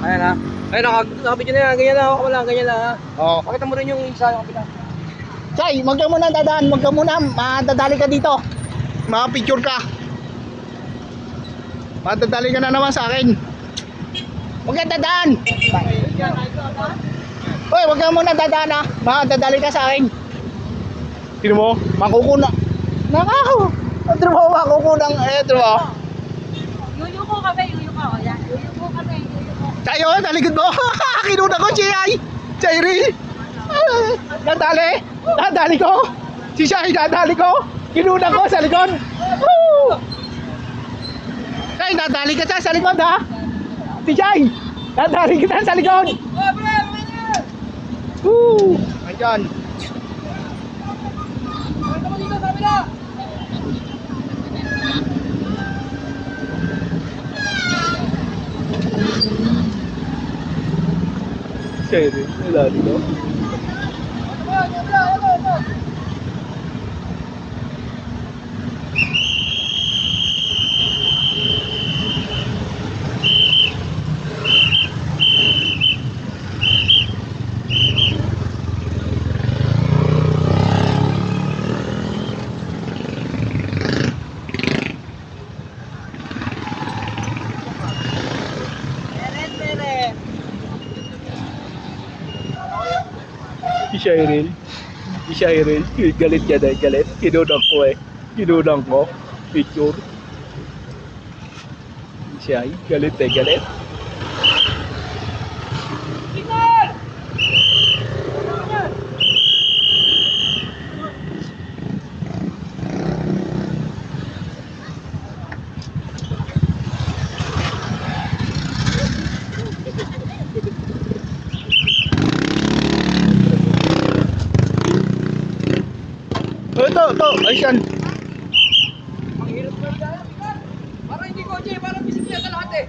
Ayan ha. Ayun, nakabidyo na yan. Ganyan lang. Wala, ganyan lang ha. Oo. Pakita mo rin yung isa yung kapila. Chay, wag ka muna dadaan. Wag ka muna. Madadali ka dito. Makapicture ka. Madadali ka na naman sa akin. Wag ka dadaan. Hoy, wag ka muna dadaan ha. Madadali ka sa akin. Sino mo? Makukuna. Nakaw. Ito mo, makukunang. Ito mo. Yuyuko kami, yuyuko. Yan, yuyuko kami, yuyuko. Tayo, talikod mo. Kinuna ko, Chay. Chay Ril. Nadali. Nadali ko. Si Chay, nadali ko. Kinuna ko sa likod. Woo! Chay, nadali ka sa likod ha. Si Chay, nadali kita sa likod. Woo! Ayan. Pakita mo dito sa kapila. Chay Ril, nadali ko. Si Shairil. Si Shairil. Galit niya dahil galit. Kinunang ko eh. Kinunang ko. Picture. Si Shay. Galit eh. Galit. Oh, ito. Ayun. Ang hirap na dyan. Parang hindi ko, Jay. Parang bisikleta lahat eh.